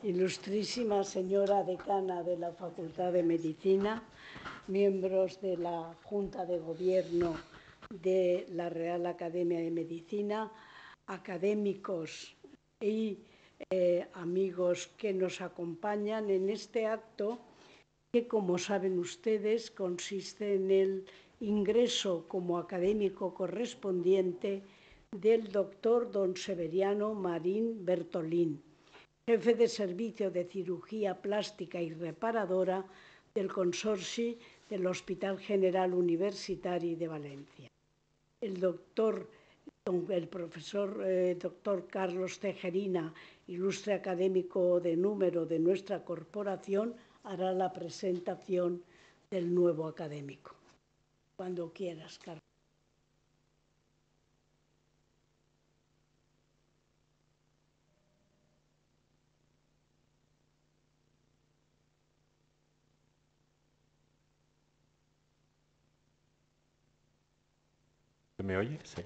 Ilustrísima señora decana de la Facultad de Medicina, miembros de la Junta de Gobierno de la Real Academia de Medicina, académicos y amigos que nos acompañan en este acto que, como saben ustedes, consiste en el ingreso como académico correspondiente del doctor don Severiano Marín Bertolín, jefe de Servicio de Cirugía Plástica y Reparadora del Consorci del Hospital General Universitari de Valencia. El profesor doctor Carlos Tejerina, ilustre académico de número de nuestra corporación, hará la presentación del nuevo académico. Cuando quieras, Carlos. ¿Me oye? Sí.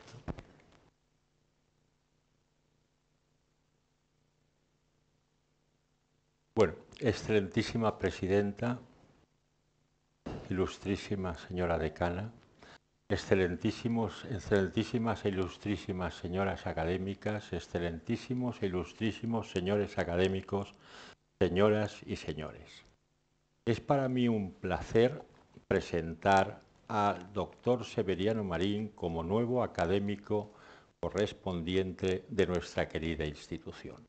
Bueno, excelentísima presidenta, ilustrísima señora decana, excelentísimas e ilustrísimas señoras académicas, excelentísimos e ilustrísimos señores académicos, señoras y señores. Es para mí un placer presentar al doctor Severiano Marín como nuevo académico correspondiente de nuestra querida institución.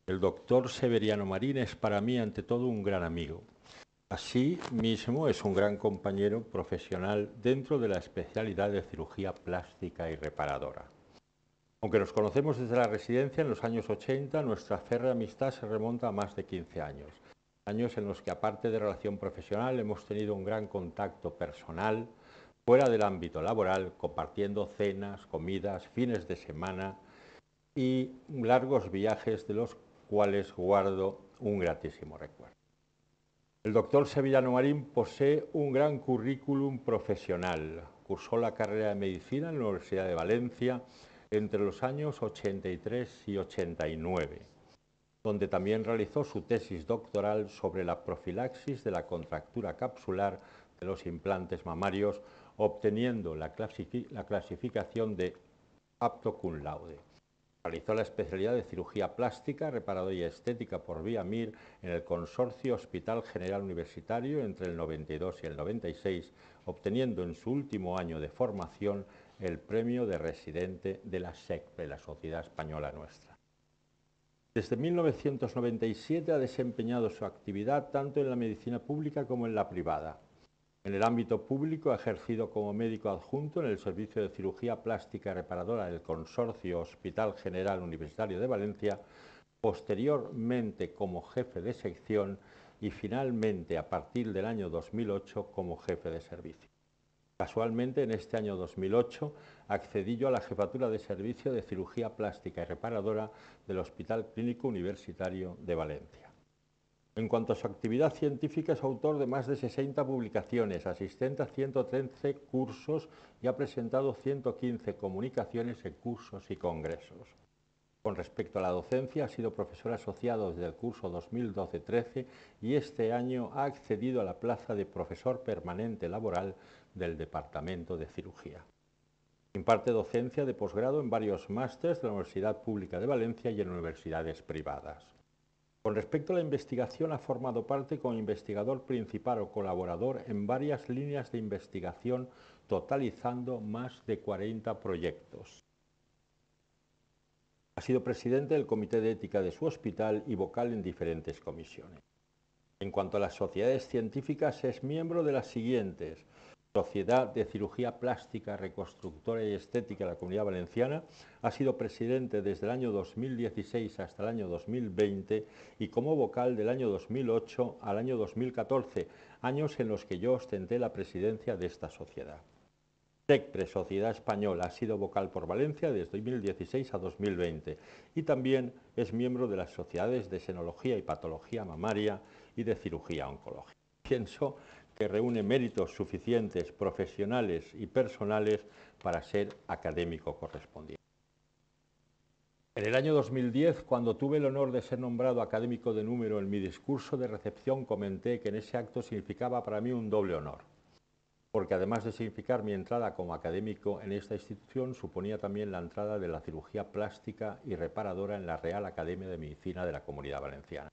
El doctor Severiano Marín es para mí ante todo un gran amigo. Asimismo es un gran compañero profesional dentro de la especialidad de cirugía plástica y reparadora. Aunque nos conocemos desde la residencia en los años 80, nuestra férrea amistad se remonta a más de 15 años. Años en los que, aparte de relación profesional, hemos tenido un gran contacto personal fuera del ámbito laboral, compartiendo cenas, comidas, fines de semana y largos viajes de los cuales guardo un gratísimo recuerdo. El doctor Severiano Marín posee un gran currículum profesional. Cursó la carrera de Medicina en la Universidad de Valencia entre los años 83 y 89, donde también realizó su tesis doctoral sobre la profilaxis de la contractura capsular de los implantes mamarios, obteniendo la clasificación de apto cum laude. Realizó la especialidad de cirugía plástica, reparadora y estética por vía MIR en el Consorcio Hospital General Universitario entre el 92 y el 96, obteniendo en su último año de formación el premio de residente de la SECPE, la Sociedad Española Nuestra. Desde 1997 ha desempeñado su actividad tanto en la medicina pública como en la privada. En el ámbito público ha ejercido como médico adjunto en el Servicio de Cirugía Plástica y Reparadora del Consorcio Hospital General Universitario de Valencia, posteriormente como jefe de sección y finalmente a partir del año 2008 como jefe de servicio. Casualmente, en este año 2008 accedí yo a la jefatura de servicio de cirugía plástica y reparadora del Hospital Clínico Universitario de Valencia. En cuanto a su actividad científica, es autor de más de 60 publicaciones, asistente a 113 cursos y ha presentado 115 comunicaciones en cursos y congresos. Con respecto a la docencia, ha sido profesor asociado desde el curso 2012-13 y este año ha accedido a la plaza de profesor permanente laboral del Departamento de Cirugía. Imparte docencia de posgrado en varios másteres de la Universidad Pública de Valencia y en universidades privadas. Con respecto a la investigación, ha formado parte como investigador principal o colaborador en varias líneas de investigación, totalizando más de 40 proyectos. Ha sido presidente del Comité de Ética de su hospital y vocal en diferentes comisiones. En cuanto a las sociedades científicas, es miembro de las siguientes: Sociedad de Cirugía Plástica, Reconstructora y Estética de la Comunidad Valenciana. Ha sido presidente desde el año 2016 hasta el año 2020 y como vocal del año 2008 al año 2014, años en los que yo ostenté la presidencia de esta sociedad. SECPRE, Sociedad Española, ha sido vocal por Valencia desde 2016 a 2020 y también es miembro de las sociedades de Senología y Patología Mamaria y de Cirugía Oncológica. Pienso que reúne méritos suficientes profesionales y personales para ser académico correspondiente. En el año 2010, cuando tuve el honor de ser nombrado académico de número, en mi discurso de recepción comenté que en ese acto significaba para mí un doble honor, porque además de significar mi entrada como académico en esta institución, suponía también la entrada de la cirugía plástica y reparadora en la Real Academia de Medicina de la Comunidad Valenciana.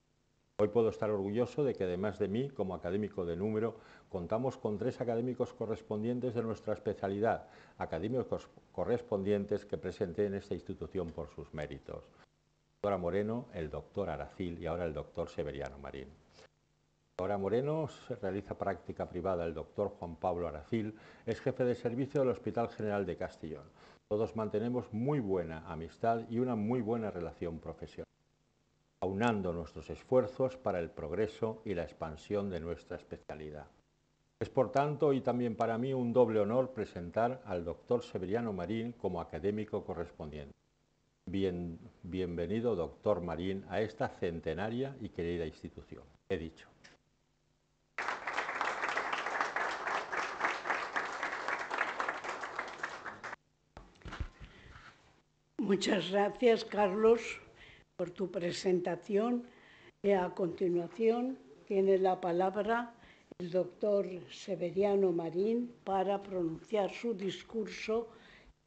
Hoy puedo estar orgulloso de que además de mí, como académico de número, contamos con 3 académicos correspondientes de nuestra especialidad, académicos correspondientes que presenté en esta institución por sus méritos. La doctora Moreno, el doctor Aracil y ahora el doctor Severiano Marín. Ahora Moreno se realiza práctica privada, el doctor Juan Pablo Aracil es jefe de servicio del Hospital General de Castellón. Todos mantenemos muy buena amistad y una muy buena relación profesional, aunando nuestros esfuerzos para el progreso y la expansión de nuestra especialidad. Es por tanto y también para mí un doble honor presentar al doctor Severiano Marín como académico correspondiente. Bienvenido, doctor Marín, a esta centenaria y querida institución. He dicho. Muchas gracias, Carlos, por tu presentación. Y a continuación tiene la palabra el doctor Severiano Marín para pronunciar su discurso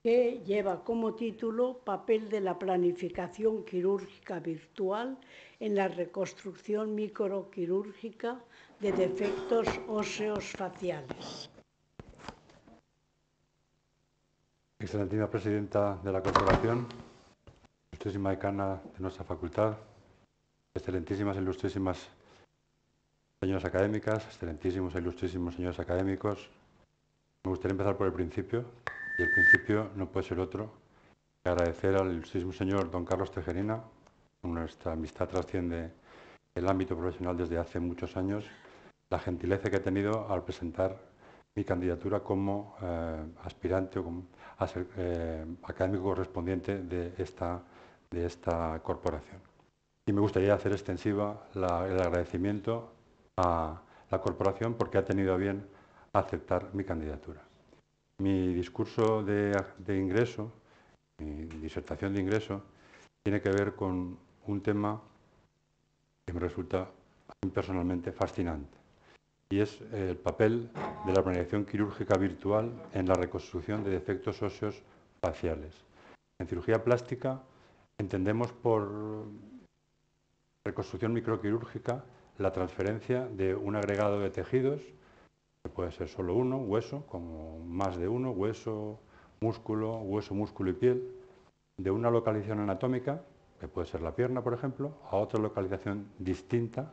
que lleva como título Papel de la planificación quirúrgica virtual en la reconstrucción microquirúrgica de defectos óseos faciales. Excelentísima presidenta de la corporación, ilustrísima decana de nuestra facultad, excelentísimas e ilustrísimas señoras académicas, excelentísimos e ilustrísimos señores académicos, me gustaría empezar por el principio, y el principio no puede ser otro que agradecer al ilustrísimo señor don Carlos Tejerina. Nuestra amistad trasciende el ámbito profesional desde hace muchos años, la gentileza que ha tenido al presentar mi candidatura como aspirante o como académico correspondiente de esta corporación. Y me gustaría hacer extensiva el agradecimiento a la corporación porque ha tenido a bien aceptar mi candidatura. Mi discurso de ingreso, mi disertación de ingreso, tiene que ver con un tema que me resulta a mí personalmente fascinante, y es el papel de la planificación quirúrgica virtual en la reconstrucción de defectos óseos faciales. En cirugía plástica entendemos por reconstrucción microquirúrgica la transferencia de un agregado de tejidos, que puede ser solo uno, hueso, como más de uno, hueso, músculo y piel, de una localización anatómica, que puede ser la pierna, por ejemplo, a otra localización distinta,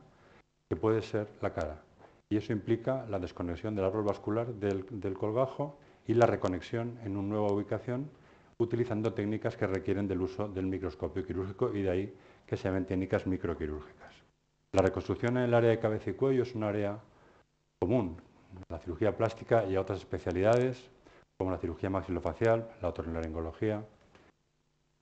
que puede ser la cara. Y eso implica la desconexión del árbol vascular del colgajo y la reconexión en una nueva ubicación utilizando técnicas que requieren del uso del microscopio quirúrgico y de ahí que se llamen técnicas microquirúrgicas. La reconstrucción en el área de cabeza y cuello es un área común a la cirugía plástica y a otras especialidades como la cirugía maxilofacial, la otorrinolaringología.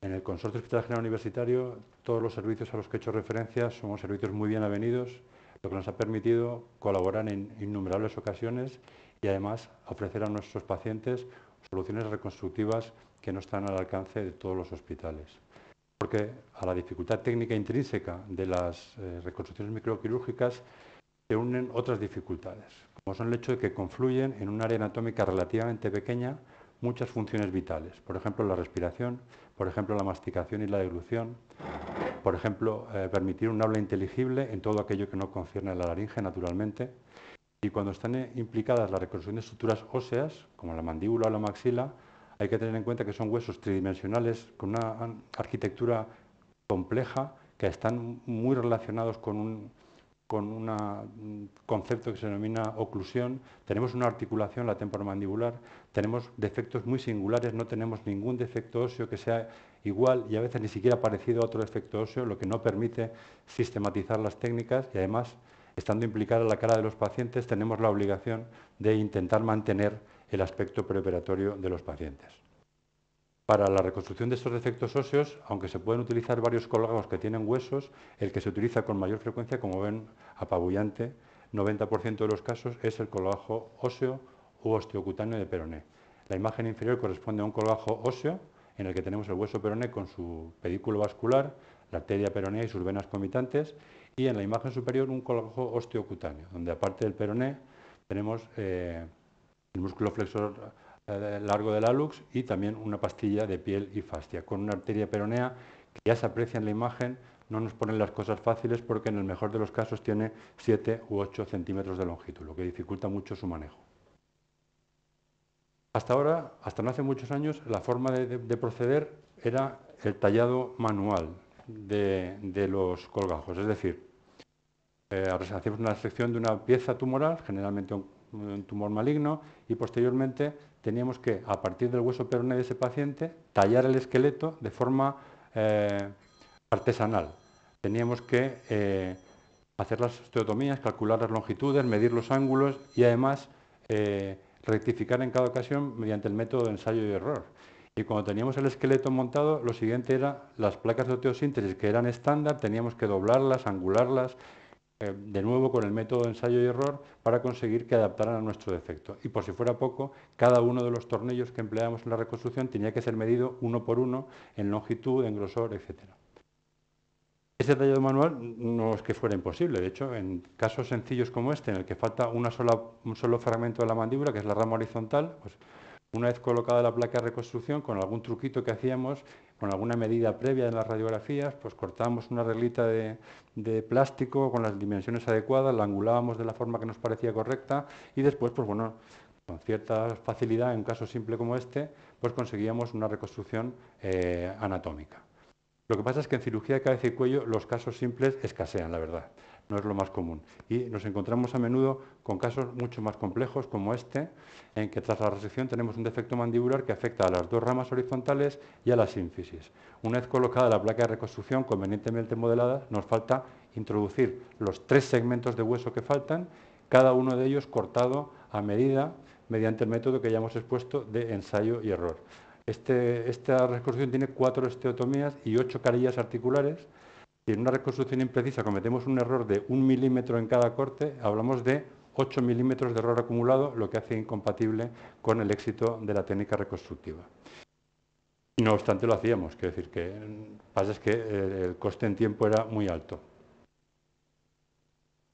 En el Consorcio Hospital General Universitario todos los servicios a los que he hecho referencia son servicios muy bien avenidos, lo que nos ha permitido colaborar en innumerables ocasiones y además ofrecer a nuestros pacientes soluciones reconstructivas que no están al alcance de todos los hospitales. Porque a la dificultad técnica intrínseca de las reconstrucciones microquirúrgicas se unen otras dificultades, como son el hecho de que confluyen en un área anatómica relativamente pequeña muchas funciones vitales, por ejemplo la respiración, por ejemplo la masticación y la deglución, por ejemplo permitir un habla inteligible en todo aquello que no concierne a la laringe naturalmente, y cuando están implicadas la reconstrucción de estructuras óseas, como la mandíbula o la maxila, hay que tener en cuenta que son huesos tridimensionales con una arquitectura compleja que están muy relacionados con un concepto que se denomina oclusión. Tenemos una articulación, la temporomandibular, tenemos defectos muy singulares, no tenemos ningún defecto óseo que sea igual y a veces ni siquiera parecido a otro defecto óseo, lo que no permite sistematizar las técnicas y además, estando implicada la cara de los pacientes, tenemos la obligación de intentar mantener el aspecto preoperatorio de los pacientes. Para la reconstrucción de estos defectos óseos, aunque se pueden utilizar varios colgajos que tienen huesos, el que se utiliza con mayor frecuencia, como ven, apabullante, 90% de los casos es el colgajo óseo u osteocutáneo de peroné. La imagen inferior corresponde a un colgajo óseo en el que tenemos el hueso peroné con su pedículo vascular, la arteria peronea y sus venas comitantes, y en la imagen superior un colgajo osteocutáneo, donde aparte del peroné tenemos el músculo flexor largo del hallux y también una pastilla de piel y fascia, con una arteria peronea que ya se aprecia en la imagen. No nos ponen las cosas fáciles porque en el mejor de los casos tiene 7 u 8 centímetros de longitud, lo que dificulta mucho su manejo. Hasta ahora, hasta no hace muchos años, la forma de proceder era el tallado manual de los colgajos, es decir, hacíamos una sección de una pieza tumoral, generalmente un tumor maligno, y posteriormente teníamos que, a partir del hueso peroné de ese paciente, tallar el esqueleto de forma artesanal. Teníamos que hacer las osteotomías, calcular las longitudes, medir los ángulos y además rectificar en cada ocasión mediante el método de ensayo y error. Y cuando teníamos el esqueleto montado, lo siguiente era las placas de osteosíntesis, que eran estándar, teníamos que doblarlas, angularlas, de nuevo con el método de ensayo y error para conseguir que adaptaran a nuestro defecto. Y por si fuera poco, cada uno de los tornillos que empleábamos en la reconstrucción tenía que ser medido uno por uno en longitud, en grosor, etc. Ese tallado manual no es que fuera imposible. De hecho, en casos sencillos como este, en el que falta un solo fragmento de la mandíbula, que es la rama horizontal, pues una vez colocada la placa de reconstrucción, con algún truquito que hacíamos, con alguna medida previa en las radiografías, pues cortábamos una reglita de plástico con las dimensiones adecuadas, la angulábamos de la forma que nos parecía correcta y después, pues bueno, con cierta facilidad, en un caso simple como este, pues conseguíamos una reconstrucción anatómica. Lo que pasa es que en cirugía de cabeza y cuello los casos simples escasean, la verdad. No es lo más común. Y nos encontramos a menudo con casos mucho más complejos como este, en que tras la resección tenemos un defecto mandibular que afecta a las dos ramas horizontales y a la sínfisis. Una vez colocada la placa de reconstrucción convenientemente modelada, nos falta introducir los 3 segmentos de hueso que faltan, cada uno de ellos cortado a medida mediante el método que ya hemos expuesto de ensayo y error. Esta reconstrucción tiene 4 osteotomías y 8 carillas articulares. Si en una reconstrucción imprecisa cometemos un error de 1 milímetro en cada corte, hablamos de 8 milímetros de error acumulado, lo que hace incompatible con el éxito de la técnica reconstructiva. Y no obstante lo hacíamos, quiero decir que pasa es que el coste en tiempo era muy alto.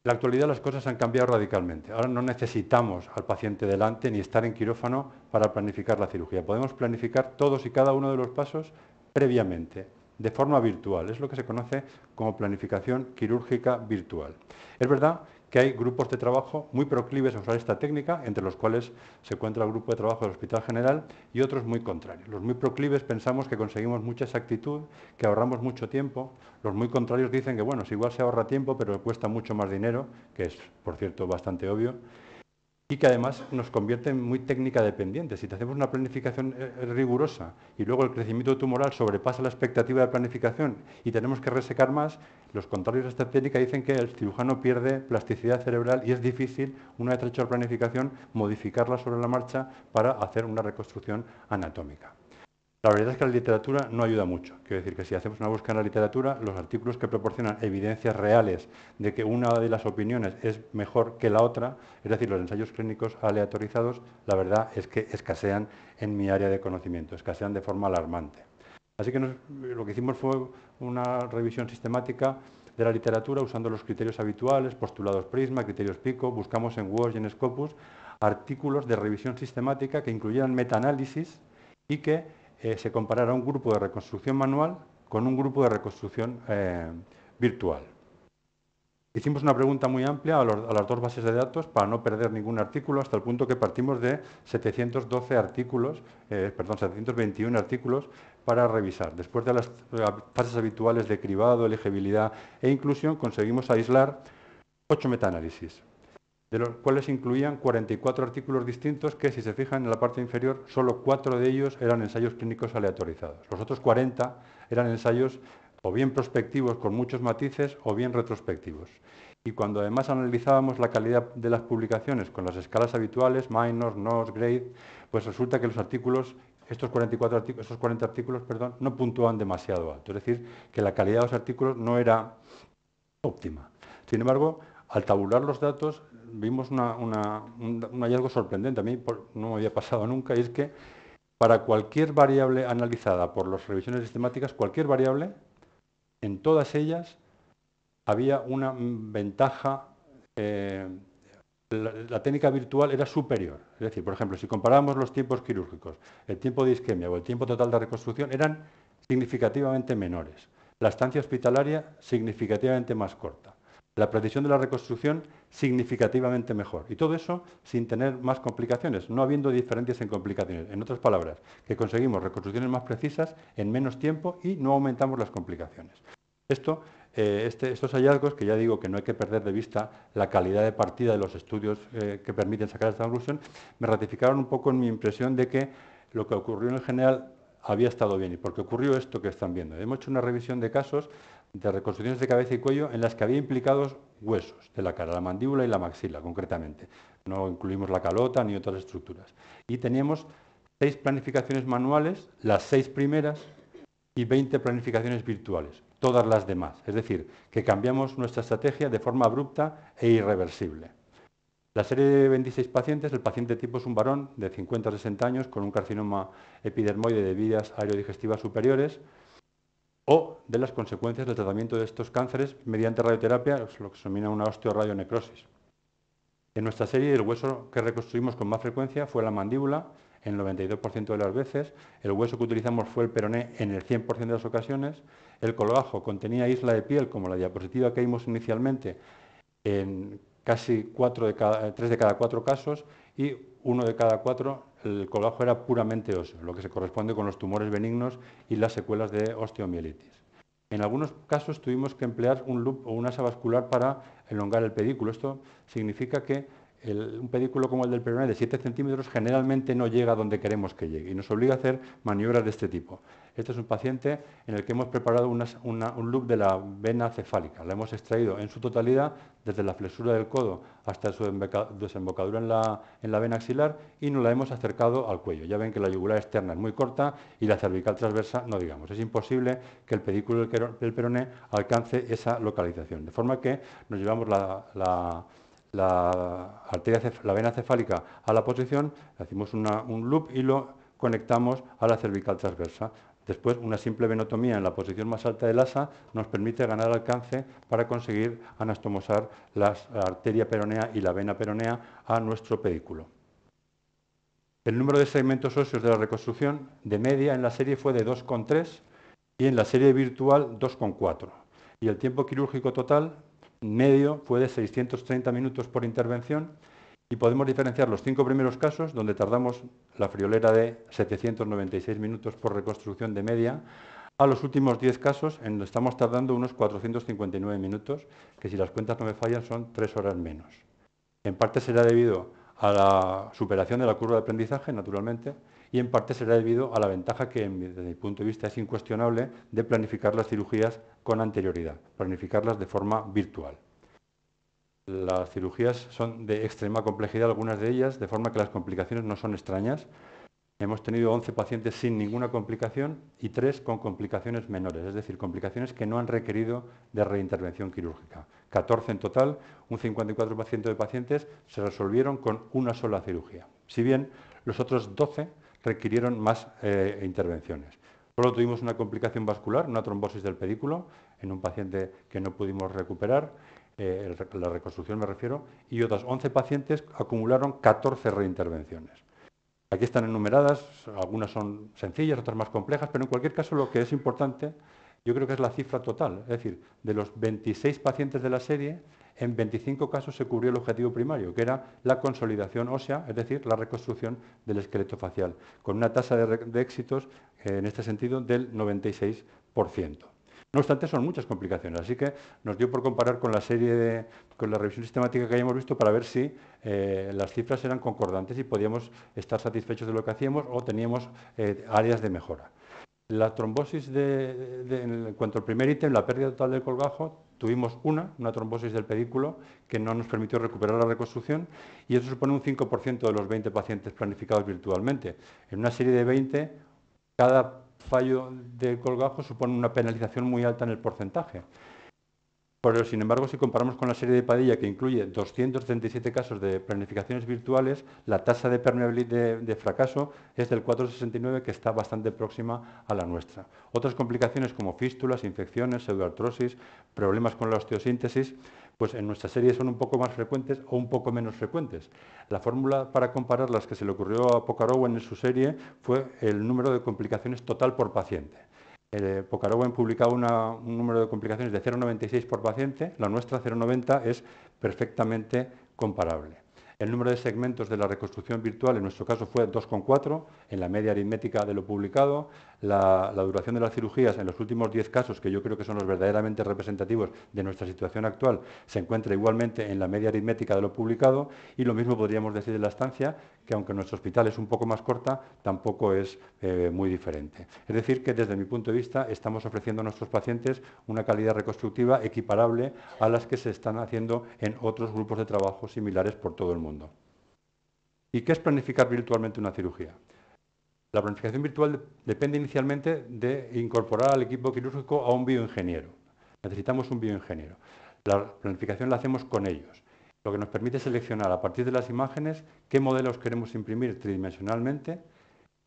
En la actualidad las cosas han cambiado radicalmente. Ahora no necesitamos al paciente delante ni estar en quirófano para planificar la cirugía. Podemos planificar todos y cada uno de los pasos previamente, de forma virtual. Es lo que se conoce como planificación quirúrgica virtual. Es verdad que hay grupos de trabajo muy proclives a usar esta técnica, entre los cuales se encuentra el grupo de trabajo del Hospital General y otros muy contrarios. Los muy proclives pensamos que conseguimos mucha exactitud, que ahorramos mucho tiempo. Los muy contrarios dicen que, bueno, si igual se ahorra tiempo, pero cuesta mucho más dinero, que es, por cierto, bastante obvio, y que además nos convierte en muy técnica dependiente. Si te hacemos una planificación rigurosa y luego el crecimiento tumoral sobrepasa la expectativa de planificación y tenemos que resecar más, los contrarios a esta técnica dicen que el cirujano pierde plasticidad cerebral y es difícil, una vez hecha la planificación, modificarla sobre la marcha para hacer una reconstrucción anatómica. La verdad es que la literatura no ayuda mucho. Quiero decir que si hacemos una búsqueda en la literatura, los artículos que proporcionan evidencias reales de que una de las opiniones es mejor que la otra, es decir, los ensayos clínicos aleatorizados, la verdad es que escasean en mi área de conocimiento, escasean de forma alarmante. Así que lo que hicimos fue una revisión sistemática de la literatura usando los criterios habituales, postulados Prisma, criterios PICO, buscamos en Walsh y en Scopus artículos de revisión sistemática que incluyeran metaanálisis y que se comparara un grupo de reconstrucción manual con un grupo de reconstrucción virtual. Hicimos una pregunta muy amplia a las dos bases de datos para no perder ningún artículo, hasta el punto que partimos de 721 artículos para revisar. Después de las fases habituales de cribado, elegibilidad e inclusión, conseguimos aislar 8 metaanálisis, de los cuales incluían 44 artículos distintos que, si se fijan en la parte inferior, solo 4 de ellos eran ensayos clínicos aleatorizados. Los otros 40 eran ensayos o bien prospectivos con muchos matices o bien retrospectivos. Y cuando además analizábamos la calidad de las publicaciones con las escalas habituales, minor, NOS, grade, pues resulta que los artículos, estos 40 artículos, no puntúan demasiado alto. Es decir, que la calidad de los artículos no era óptima. Sin embargo, al tabular los datos, vimos un hallazgo sorprendente. A mí no me había pasado nunca, y es que para cualquier variable analizada por las revisiones sistemáticas, cualquier variable, en todas ellas había una ventaja, la técnica virtual era superior. Es decir, por ejemplo, si comparábamos los tiempos quirúrgicos, el tiempo de isquemia o el tiempo total de reconstrucción eran significativamente menores. La estancia hospitalaria significativamente más corta. La precisión de la reconstrucción significativamente mejor. Y todo eso sin tener más complicaciones, no habiendo diferencias en complicaciones. En otras palabras, que conseguimos reconstrucciones más precisas en menos tiempo y no aumentamos las complicaciones. Estos hallazgos, que ya digo que no hay que perder de vista la calidad de partida de los estudios que permiten sacar esta conclusión, me ratificaron un poco en mi impresión de que lo que ocurrió en el general había estado bien. ¿Y por qué ocurrió esto que están viendo? Hemos hecho una revisión de casos de reconstrucciones de cabeza y cuello en las que había implicados huesos de la cara, la mandíbula y la maxila, concretamente. No incluimos la calota ni otras estructuras. Y teníamos 6 planificaciones manuales, las 6 primeras, y 20 planificaciones virtuales, todas las demás. Es decir, que cambiamos nuestra estrategia de forma abrupta e irreversible. La serie de 26 pacientes, el paciente tipo es un varón de 50 a 60 años con un carcinoma epidermoide de vías aerodigestivas superiores, o de las consecuencias del tratamiento de estos cánceres mediante radioterapia, lo que se denomina una osteoradionecrosis. En nuestra serie, el hueso que reconstruimos con más frecuencia fue la mandíbula, en el 92% de las veces. El hueso que utilizamos fue el peroné en el 100% de las ocasiones. El colgajo contenía isla de piel, como la diapositiva que vimos inicialmente, en casi 3 de cada 4 casos, y 1 de cada 4 el colgajo era puramente óseo, lo que se corresponde con los tumores benignos y las secuelas de osteomielitis. En algunos casos tuvimos que emplear un loop o un asa vascular para elongar el pedículo. Esto significa que un pedículo como el del peroné de 7 centímetros generalmente no llega a donde queremos que llegue y nos obliga a hacer maniobras de este tipo. Este es un paciente en el que hemos preparado un loop de la vena cefálica. La hemos extraído en su totalidad desde la flexura del codo hasta su desembocadura en la vena axilar y nos la hemos acercado al cuello. Ya ven que la yugular externa es muy corta y la cervical transversa no digamos. Es imposible que el pedículo del peroné alcance esa localización. De forma que nos llevamos la vena cefálica a la posición, hacemos un loop y lo conectamos a la cervical transversa. Después, una simple venotomía en la posición más alta del asa nos permite ganar alcance para conseguir anastomosar la arteria peronea y la vena peronea a nuestro pedículo. El número de segmentos óseos de la reconstrucción de media en la serie fue de 2,3 y en la serie virtual 2,4. Y el tiempo quirúrgico total medio fue de 630 minutos por intervención y podemos diferenciar los 5 primeros casos, donde tardamos la friolera de 796 minutos por reconstrucción de media, a los últimos 10 casos, en donde estamos tardando unos 459 minutos, que si las cuentas no me fallan son 3 horas menos. En parte será debido a la superación de la curva de aprendizaje, naturalmente, y en parte será debido a la ventaja que, desde mi punto de vista, es incuestionable de planificar las cirugías con anterioridad, planificarlas de forma virtual. Las cirugías son de extrema complejidad, algunas de ellas, de forma que las complicaciones no son extrañas. Hemos tenido 11 pacientes sin ninguna complicación y 3 con complicaciones menores, es decir, complicaciones que no han requerido de reintervención quirúrgica. 14 en total, un 54% de pacientes se resolvieron con una sola cirugía, si bien los otros 12 requirieron más intervenciones. Solo tuvimos una complicación vascular, una trombosis del pedículo, en un paciente que no pudimos recuperar, la reconstrucción me refiero, y otras 11 pacientes acumularon 14 reintervenciones. Aquí están enumeradas, algunas son sencillas, otras más complejas, pero en cualquier caso lo que es importante, yo creo que es la cifra total. Es decir, de los 26 pacientes de la serie, en 25 casos se cubrió el objetivo primario, que era la consolidación ósea, es decir, la reconstrucción del esqueleto facial, con una tasa de éxitos, en este sentido, del 96%. No obstante, son muchas complicaciones, así que nos dio por comparar con con la revisión sistemática que hayamos visto para ver si las cifras eran concordantes y podíamos estar satisfechos de lo que hacíamos o teníamos áreas de mejora. La trombosis, en cuanto al primer ítem, la pérdida total del colgajo, tuvimos una trombosis del pedículo que no nos permitió recuperar la reconstrucción y eso supone un 5% de los 20 pacientes planificados virtualmente. En una serie de 20, cada fallo del colgajo supone una penalización muy alta en el porcentaje. Pero, sin embargo, si comparamos con la serie de Padilla, que incluye 237 casos de planificaciones virtuales, la tasa de permeabilidad de fracaso es del 4,69, que está bastante próxima a la nuestra. Otras complicaciones como fístulas, infecciones, pseudoartrosis, problemas con la osteosíntesis, pues en nuestra serie son un poco más frecuentes o un poco menos frecuentes. La fórmula para comparar las que se le ocurrió a Pokarowen en su serie fue el número de complicaciones total por paciente. Pokarowen publicaba un número de complicaciones de 0,96 por paciente, la nuestra 0,90 es perfectamente comparable. El número de segmentos de la reconstrucción virtual en nuestro caso fue 2,4 en la media aritmética de lo publicado. La duración de las cirugías en los últimos 10 casos, que yo creo que son los verdaderamente representativos de nuestra situación actual, se encuentra igualmente en la media aritmética de lo publicado, y lo mismo podríamos decir de la estancia, que aunque nuestro hospital es un poco más corta, tampoco es muy diferente. Es decir, que desde mi punto de vista estamos ofreciendo a nuestros pacientes una calidad reconstructiva equiparable a las que se están haciendo en otros grupos de trabajo similares por todo el mundo. ¿Y qué es planificar virtualmente una cirugía? La planificación virtual depende inicialmente de incorporar al equipo quirúrgico a un bioingeniero. Necesitamos un bioingeniero. La planificación la hacemos con ellos, lo que nos permite seleccionar a partir de las imágenes qué modelos queremos imprimir tridimensionalmente,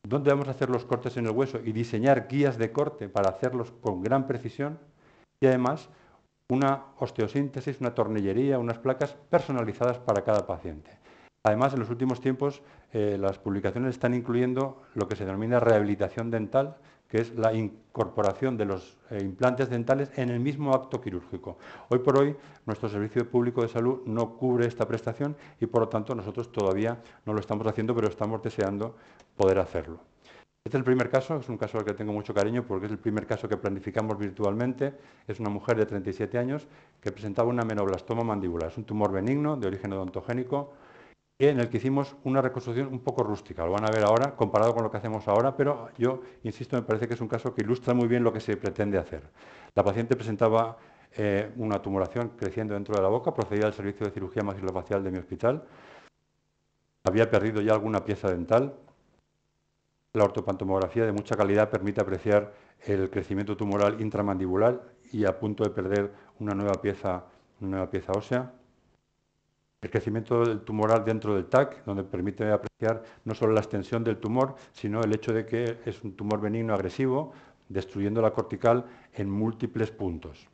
dónde vamos a hacer los cortes en el hueso y diseñar guías de corte para hacerlos con gran precisión, y además una osteosíntesis, una tornillería, unas placas personalizadas para cada paciente. Además, en los últimos tiempos, las publicaciones están incluyendo lo que se denomina rehabilitación dental, que es la incorporación de los implantes dentales en el mismo acto quirúrgico. Hoy por hoy, nuestro Servicio Público de Salud no cubre esta prestación y, por lo tanto, nosotros todavía no lo estamos haciendo, pero estamos deseando poder hacerlo. Este es el primer caso, es un caso al que tengo mucho cariño porque es el primer caso que planificamos virtualmente. Es una mujer de 37 años que presentaba una menoblastoma mandibular. Es un tumor benigno de origen odontogénico en el que hicimos una reconstrucción un poco rústica. Lo van a ver ahora, comparado con lo que hacemos ahora, pero yo insisto, me parece que es un caso que ilustra muy bien lo que se pretende hacer. La paciente presentaba una tumoración creciendo dentro de la boca, procedía al servicio de cirugía maxilofacial de mi hospital. Había perdido ya alguna pieza dental. La ortopantomografía de mucha calidad permite apreciar el crecimiento tumoral intramandibular y a punto de perder una nueva pieza ósea. El crecimiento del tumoral dentro del TAC, donde permite apreciar no solo la extensión del tumor, sino el hecho de que es un tumor benigno agresivo, destruyendo la cortical en múltiples puntos.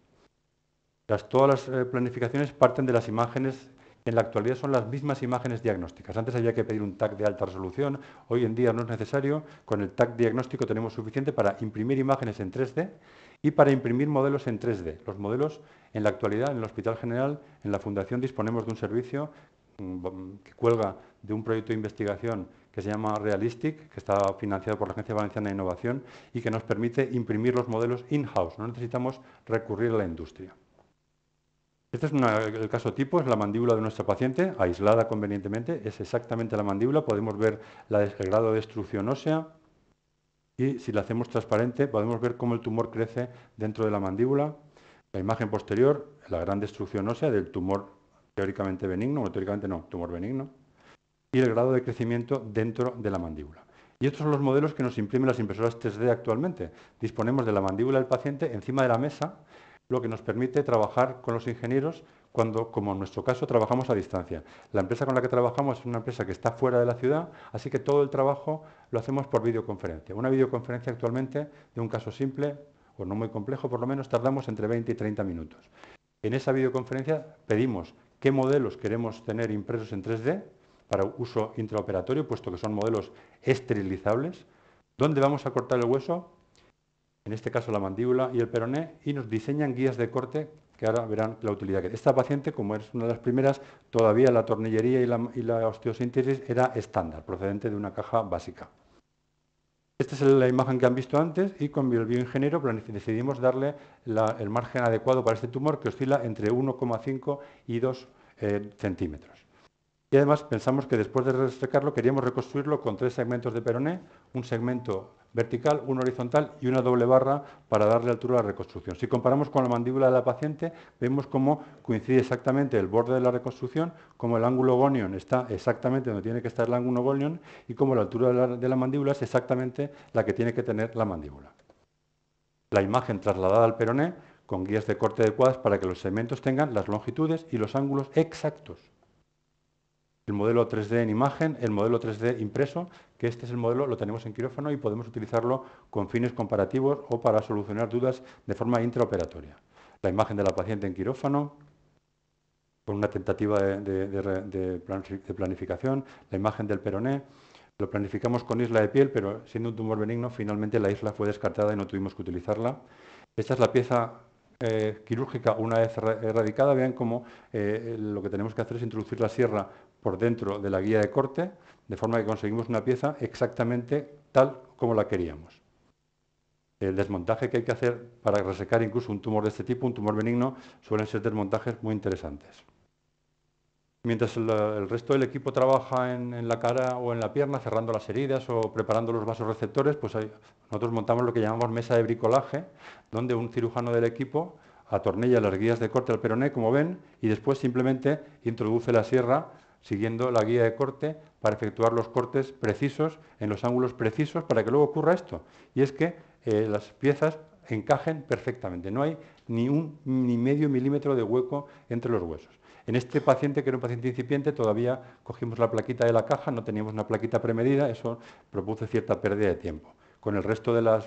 Todas las planificaciones parten de las imágenes. En la actualidad son las mismas imágenes diagnósticas. Antes había que pedir un TAC de alta resolución, hoy en día no es necesario. Con el TAC diagnóstico tenemos suficiente para imprimir imágenes en 3D y para imprimir modelos en 3D. Los modelos, en la actualidad, en el Hospital General, en la Fundación, disponemos de un servicio que cuelga de un proyecto de investigación que se llama Realistic, que está financiado por la Agencia Valenciana de Innovación y que nos permite imprimir los modelos in-house. No necesitamos recurrir a la industria. Este es el caso tipo, es la mandíbula de nuestra paciente, aislada convenientemente, es exactamente la mandíbula, podemos ver el grado de destrucción ósea y si la hacemos transparente podemos ver cómo el tumor crece dentro de la mandíbula. La imagen posterior, la gran destrucción ósea del tumor teóricamente benigno, o teóricamente no, tumor benigno, y el grado de crecimiento dentro de la mandíbula. Y estos son los modelos que nos imprimen las impresoras 3D actualmente. Disponemos de la mandíbula del paciente encima de la mesa, lo que nos permite trabajar con los ingenieros cuando, como en nuestro caso, trabajamos a distancia. La empresa con la que trabajamos es una empresa que está fuera de la ciudad, así que todo el trabajo lo hacemos por videoconferencia. Una videoconferencia actualmente de un caso simple, o no muy complejo, por lo menos tardamos entre 20 y 30 minutos. En esa videoconferencia pedimos qué modelos queremos tener impresos en 3D para uso intraoperatorio, puesto que son modelos esterilizables, dónde vamos a cortar el hueso, en este caso la mandíbula y el peroné, y nos diseñan guías de corte que ahora verán la utilidad que tiene. Esta paciente, como es una de las primeras, todavía la tornillería y la osteosíntesis era estándar, procedente de una caja básica. Esta es la imagen que han visto antes y con el bioingeniero decidimos darle el margen adecuado para este tumor, que oscila entre 1,5 y 2 centímetros. Y además pensamos que después de resecarlo queríamos reconstruirlo con 3 segmentos de peroné, un segmento vertical, un horizontal y una doble barra para darle altura a la reconstrucción. Si comparamos con la mandíbula de la paciente, vemos cómo coincide exactamente el borde de la reconstrucción, cómo el ángulo gonion está exactamente donde tiene que estar el ángulo gonion y cómo la altura de la mandíbula es exactamente la que tiene que tener la mandíbula. La imagen trasladada al peroné con guías de corte adecuadas para que los segmentos tengan las longitudes y los ángulos exactos. El modelo 3D en imagen, el modelo 3D impreso, que este es el modelo, lo tenemos en quirófano y podemos utilizarlo con fines comparativos o para solucionar dudas de forma intraoperatoria. La imagen de la paciente en quirófano, con una tentativa de planificación, la imagen del peroné. Lo planificamos con isla de piel, pero siendo un tumor benigno, finalmente la isla fue descartada y no tuvimos que utilizarla. Esta es la pieza quirúrgica una vez erradicada. Vean cómo lo que tenemos que hacer es introducir la sierra por dentro de la guía de corte, de forma que conseguimos una pieza exactamente tal como la queríamos. El desmontaje que hay que hacer para resecar incluso un tumor de este tipo, un tumor benigno, suelen ser desmontajes muy interesantes. Mientras el resto del equipo trabaja en la cara o en la pierna, cerrando las heridas o preparando los vasos receptores, pues nosotros montamos lo que llamamos mesa de bricolaje, donde un cirujano del equipo atornilla las guías de corte al peroné, como ven, y después simplemente introduce la sierra siguiendo la guía de corte para efectuar los cortes precisos, en los ángulos precisos, para que luego ocurra esto. Y es que las piezas encajen perfectamente. No hay ni medio milímetro de hueco entre los huesos. En este paciente, que era un paciente incipiente, todavía cogimos la plaquita de la caja, no teníamos una plaquita premedida, eso propuso cierta pérdida de tiempo. Con el resto de las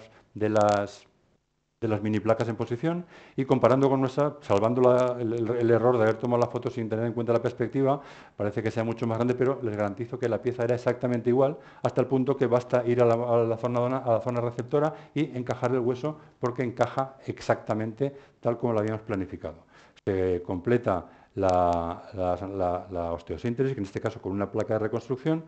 mini placas en posición y comparando con nuestra, salvando el error de haber tomado la foto sin tener en cuenta la perspectiva, parece que sea mucho más grande, pero les garantizo que la pieza era exactamente igual, hasta el punto que basta ir a la zona receptora y encajar el hueso, porque encaja exactamente tal como lo habíamos planificado. Se completa la osteosíntesis, que en este caso con una placa de reconstrucción,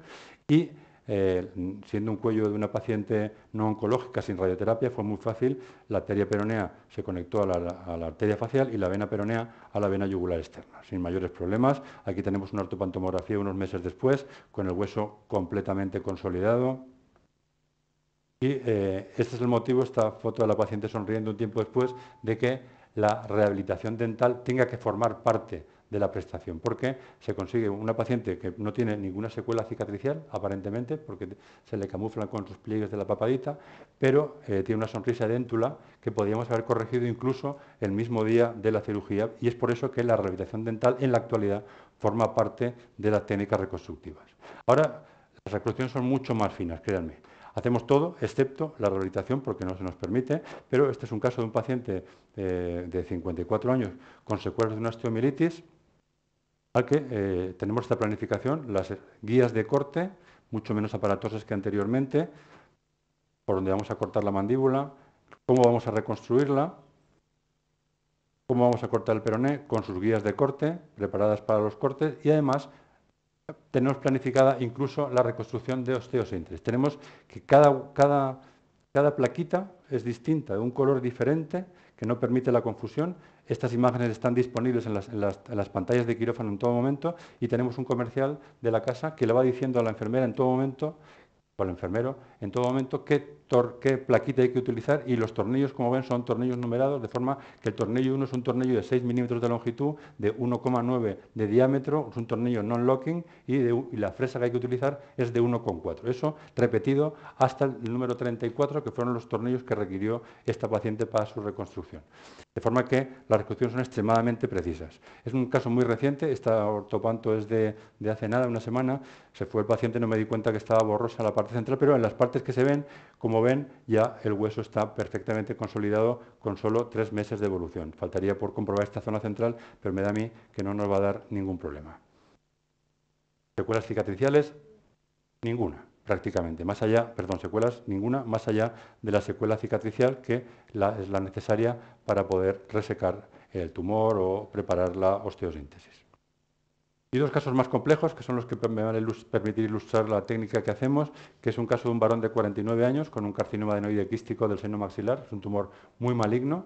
y siendo un cuello de una paciente no oncológica sin radioterapia, fue muy fácil. La arteria peronea se conectó a la arteria facial y la vena peronea a la vena yugular externa, sin mayores problemas. Aquí tenemos una ortopantomografía unos meses después, con el hueso completamente consolidado. Y este es el motivo, esta foto de la paciente sonriendo un tiempo después, de que la rehabilitación dental tenga que formar parte de la prestación, porque se consigue una paciente que no tiene ninguna secuela cicatricial, aparentemente, porque se le camuflan con sus pliegues de la papadita, pero tiene una sonrisa déntula que podríamos haber corregido incluso el mismo día de la cirugía, y es por eso que la rehabilitación dental en la actualidad forma parte de las técnicas reconstructivas. Ahora, las reconstrucciones son mucho más finas, créanme. Hacemos todo, excepto la rehabilitación, porque no se nos permite, pero este es un caso de un paciente de 54 años con secuelas de una osteomielitis, al que tenemos esta planificación, las guías de corte, mucho menos aparatosas que anteriormente, por donde vamos a cortar la mandíbula, cómo vamos a reconstruirla, cómo vamos a cortar el peroné con sus guías de corte, preparadas para los cortes, y además tenemos planificada incluso la reconstrucción de osteosíntesis. Tenemos que cada plaquita es distinta, de un color diferente, que no permite la confusión. Estas imágenes están disponibles en las pantallas de quirófano en todo momento, y tenemos un comercial de la casa que le va diciendo a la enfermera en todo momento, o al enfermero, en todo momento qué plaquita hay que utilizar, y los tornillos, como ven, son tornillos numerados, de forma que el tornillo 1 es un tornillo de 6 milímetros de longitud, de 1,9 de diámetro, es un tornillo non-locking, y la fresa que hay que utilizar es de 1,4. Eso repetido hasta el número 34, que fueron los tornillos que requirió esta paciente para su reconstrucción. De forma que las reconstrucciones son extremadamente precisas. Es un caso muy reciente, esta ortopanto es de hace nada, una semana. Se fue el paciente, no me di cuenta que estaba borrosa la parte central, pero en las partes que se ven, como ven, ya el hueso está perfectamente consolidado con solo 3 meses de evolución. Faltaría por comprobar esta zona central, pero me da a mí que no nos va a dar ningún problema. Secuelas cicatriciales, ninguna, prácticamente. Secuelas, ninguna, más allá de la secuela cicatricial, que es la necesaria para poder resecar el tumor o preparar la osteosíntesis. Y 2 casos más complejos, que son los que me van a permitir ilustrar la técnica que hacemos, que es un caso de un varón de 49 años con un carcinoma adenoide quístico del seno maxilar. Es un tumor muy maligno.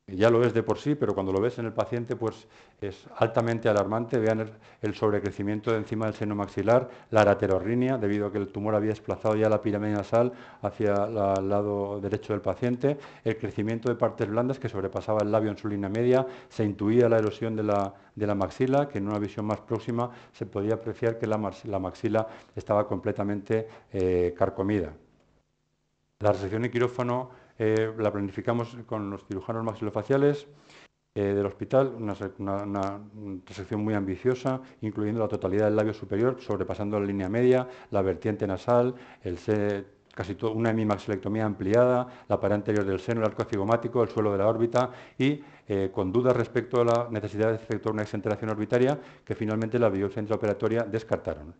Ya lo es de por sí, pero cuando lo ves en el paciente, pues es altamente alarmante. Vean el sobrecrecimiento de encima del seno maxilar, la araterorrinia, debido a que el tumor había desplazado ya la pirámide nasal hacia el lado derecho del paciente, el crecimiento de partes blandas que sobrepasaba el labio en su línea media, se intuía la erosión de la maxila, que en una visión más próxima se podía apreciar que la maxila estaba completamente carcomida. La resección en quirófano la planificamos con los cirujanos maxilofaciales del hospital, una resección muy ambiciosa, incluyendo la totalidad del labio superior, sobrepasando la línea media, la vertiente nasal, casi todo, una hemimaxilectomía ampliada, la pared anterior del seno, el arco cigomático, el suelo de la órbita y con dudas respecto a la necesidad de efectuar una exenteración orbitaria que finalmente la biopsia intraoperatoria descartaron.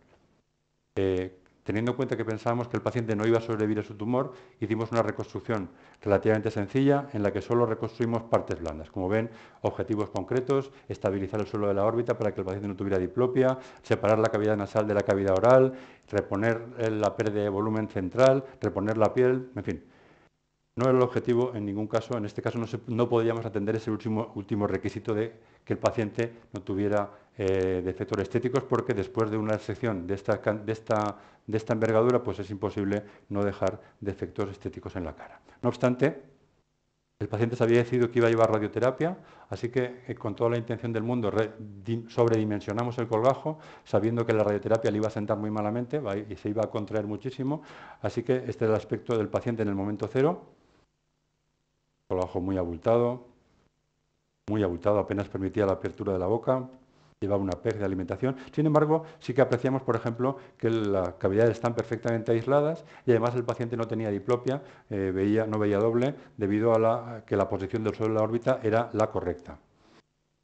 Teniendo en cuenta que pensábamos que el paciente no iba a sobrevivir a su tumor, hicimos una reconstrucción relativamente sencilla en la que solo reconstruimos partes blandas. Como ven, objetivos concretos, estabilizar el suelo de la órbita para que el paciente no tuviera diplopia, separar la cavidad nasal de la cavidad oral, reponer la pérdida de volumen central, reponer la piel, en fin. No era el objetivo en ningún caso, en este caso no podíamos atender ese último requisito de que el paciente no tuviera defectos estéticos, porque después de una sección de esta envergadura pues es imposible no dejar defectos estéticos en la cara. No obstante, el paciente se había decidido que iba a llevar radioterapia, así que con toda la intención del mundo sobredimensionamos el colgajo, sabiendo que la radioterapia le iba a sentar muy malamente y se iba a contraer muchísimo, así que este es el aspecto del paciente en el momento cero. Colgajo muy abultado, apenas permitía la apertura de la boca, llevaba una PEG de alimentación. Sin embargo, sí que apreciamos, por ejemplo, que las cavidades están perfectamente aisladas y además el paciente no tenía diplopia, no veía doble, debido a que la posición del suelo de la órbita era la correcta.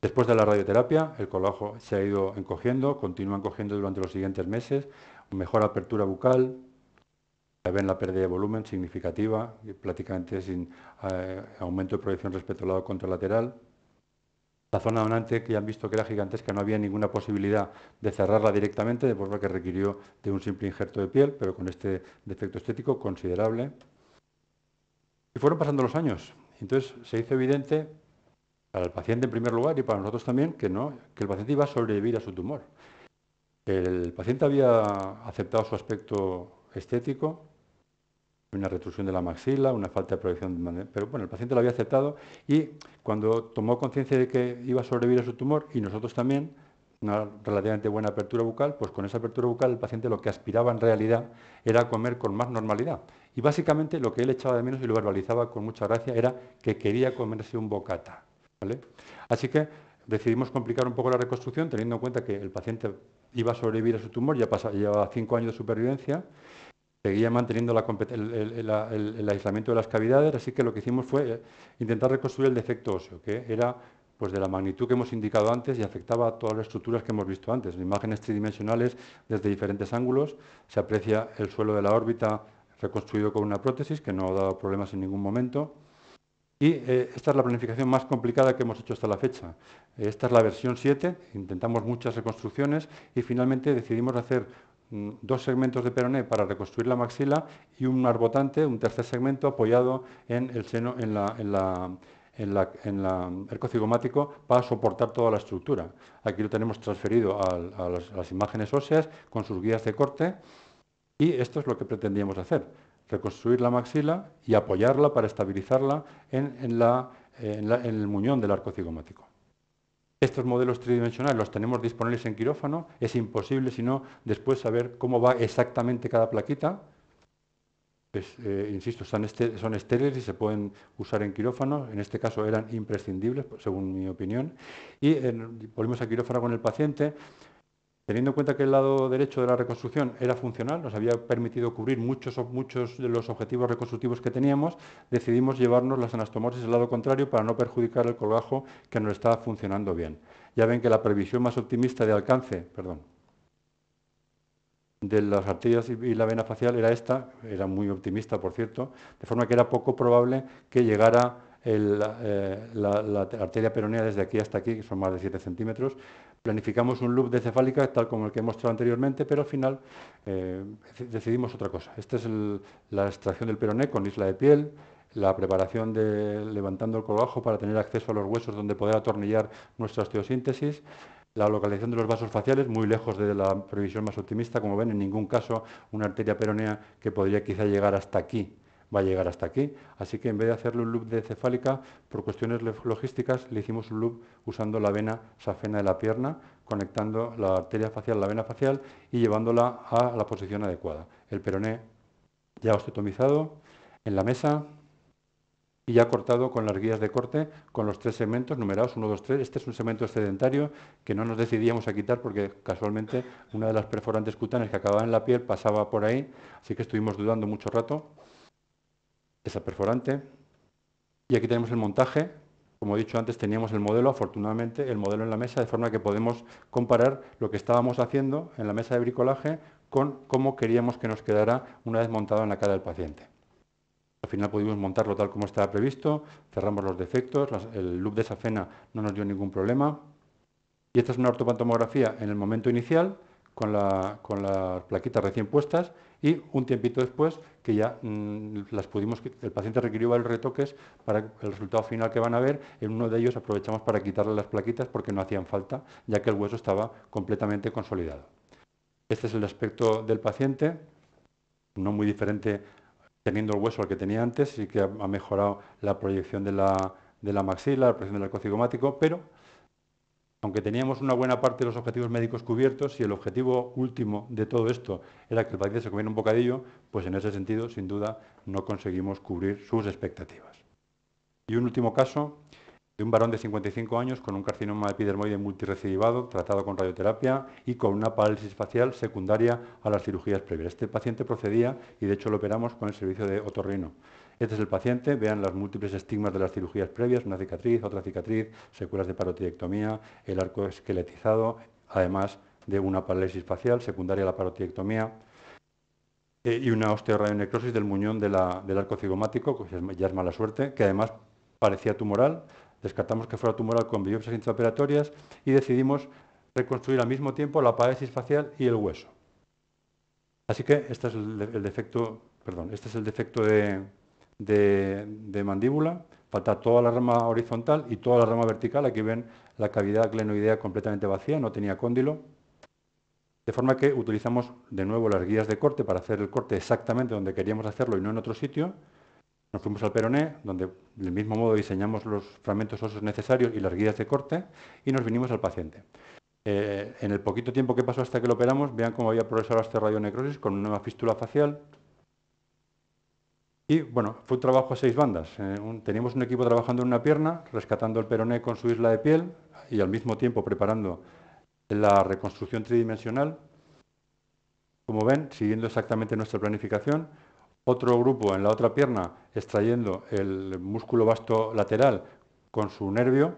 Después de la radioterapia, el colgajo se ha ido encogiendo, continúa encogiendo durante los siguientes meses, mejor apertura bucal. Ya ven la pérdida de volumen significativa, prácticamente sin aumento de proyección respecto al lado contralateral. La zona donante, que ya han visto que era gigantesca, no había ninguna posibilidad de cerrarla directamente, de forma que requirió de un simple injerto de piel, pero con este defecto estético considerable. Y fueron pasando los años. Entonces se hizo evidente para el paciente en primer lugar y para nosotros también que el paciente iba a sobrevivir a su tumor. El paciente había aceptado su aspecto estético, una retrusión de la maxila, una falta de proyección, pero bueno, el paciente lo había aceptado y cuando tomó conciencia de que iba a sobrevivir a su tumor y nosotros también, una relativamente buena apertura bucal, pues con esa apertura bucal el paciente lo que aspiraba en realidad era comer con más normalidad. Y básicamente lo que él echaba de menos y lo verbalizaba con mucha gracia era que quería comerse un bocata, ¿vale? Así que decidimos complicar un poco la reconstrucción teniendo en cuenta que el paciente iba a sobrevivir a su tumor, ya llevaba 5 años de supervivencia. Seguía manteniendo el aislamiento de las cavidades, así que lo que hicimos fue intentar reconstruir el defecto óseo, que era pues, de la magnitud que hemos indicado antes y afectaba a todas las estructuras que hemos visto antes. En imágenes tridimensionales desde diferentes ángulos se aprecia el suelo de la órbita reconstruido con una prótesis que no ha dado problemas en ningún momento. Y esta es la planificación más complicada que hemos hecho hasta la fecha. Esta es la versión 7, intentamos muchas reconstrucciones y finalmente decidimos hacer 2 segmentos de peroné para reconstruir la maxila y un arbotante, un tercer segmento apoyado en el seno, en el arco cigomático para soportar toda la estructura. Aquí lo tenemos transferido a las imágenes óseas con sus guías de corte y esto es lo que pretendíamos hacer. Reconstruir la maxila y apoyarla para estabilizarla en el muñón del arco cigomático. Estos modelos tridimensionales los tenemos disponibles en quirófano, es imposible sino después saber cómo va exactamente cada plaquita. Pues, insisto, son estériles y se pueden usar en quirófano, en este caso eran imprescindibles, según mi opinión, y volvimos a quirófano con el paciente. Teniendo en cuenta que el lado derecho de la reconstrucción era funcional, nos había permitido cubrir muchos de los objetivos reconstructivos que teníamos, decidimos llevarnos las anastomosis al lado contrario para no perjudicar el colgajo que nos estaba funcionando bien. Ya ven que la previsión más optimista de alcance, de las arterias y la vena facial era esta, era muy optimista, por cierto, de forma que era poco probable que llegara la arteria peronea desde aquí hasta aquí, que son más de 7 centímetros. Planificamos un loop de cefálica, tal como el que he mostrado anteriormente, pero al final decidimos otra cosa. Esta es la extracción del peroné con isla de piel, la preparación de levantando el colgajo para tener acceso a los huesos donde poder atornillar nuestra osteosíntesis, la localización de los vasos faciales, muy lejos de la previsión más optimista. Como ven, en ningún caso una arteria peronea que podría quizá llegar hasta aquí va a llegar hasta aquí, así que en vez de hacerle un loop de cefálica, por cuestiones logísticas, le hicimos un loop usando la vena safena de la pierna, conectando la arteria facial a la vena facial y llevándola a la posición adecuada. El peroné ya osteotomizado en la mesa, y ya cortado con las guías de corte, con los 3 segmentos numerados, 1, 2, 3. Este es un segmento excedentario que no nos decidíamos a quitar porque casualmente una de las perforantes cutáneas que acababa en la piel pasaba por ahí, así que estuvimos dudando mucho rato. Esa perforante. Y aquí tenemos el montaje. Como he dicho antes, teníamos el modelo, afortunadamente, el modelo en la mesa, de forma que podemos comparar lo que estábamos haciendo en la mesa de bricolaje con cómo queríamos que nos quedara una vez montado en la cara del paciente. Al final pudimos montarlo tal como estaba previsto, cerramos los defectos, el loop de safena no nos dio ningún problema. Y esta es una ortopantomografía en el momento inicial, con las plaquitas recién puestas, y un tiempito después que ya el paciente requirió varios retoques para el resultado final que van a ver. En uno de ellos aprovechamos para quitarle las plaquitas porque no hacían falta, ya que el hueso estaba completamente consolidado. Este es el aspecto del paciente, no muy diferente teniendo el hueso al que tenía antes, sí que ha mejorado la proyección de la maxila, la proyección del arco cigomático, pero aunque teníamos una buena parte de los objetivos médicos cubiertos, si el objetivo último de todo esto era que el paciente se comiera un bocadillo, pues en ese sentido, sin duda, no conseguimos cubrir sus expectativas. Y un último caso de un varón de 55 años con un carcinoma epidermoide multirecidivado, tratado con radioterapia y con una parálisis facial secundaria a las cirugías previas. Este paciente procedía, y de hecho lo operamos con el servicio de otorrino. Este es el paciente, vean los múltiples estigmas de las cirugías previas, una cicatriz, otra cicatriz, secuelas de parotiectomía, el arco esqueletizado, además de una parálisis facial secundaria a la parotiectomía y una osteorradionecrosis del muñón del arco cigomático, que ya es mala suerte, que además parecía tumoral. Descartamos que fuera tumoral con biopsias intraoperatorias y decidimos reconstruir al mismo tiempo la parálisis facial y el hueso. Así que este es el defecto de mandíbula. Falta toda la rama horizontal y toda la rama vertical. Aquí ven la cavidad glenoidea completamente vacía, no tenía cóndilo. De forma que utilizamos de nuevo las guías de corte para hacer el corte exactamente donde queríamos hacerlo y no en otro sitio. Nos fuimos al peroné, donde del mismo modo diseñamos los fragmentos óseos necesarios y las guías de corte, y nos vinimos al paciente. En el poquito tiempo que pasó hasta que lo operamos, vean cómo había progresado la osteorradionecrosis con una nueva fístula facial. Y bueno, fue un trabajo a 6 bandas. Teníamos un equipo trabajando en una pierna, rescatando el peroné con su isla de piel y al mismo tiempo preparando la reconstrucción tridimensional. Como ven, siguiendo exactamente nuestra planificación. Otro grupo en la otra pierna extrayendo el músculo vasto lateral con su nervio.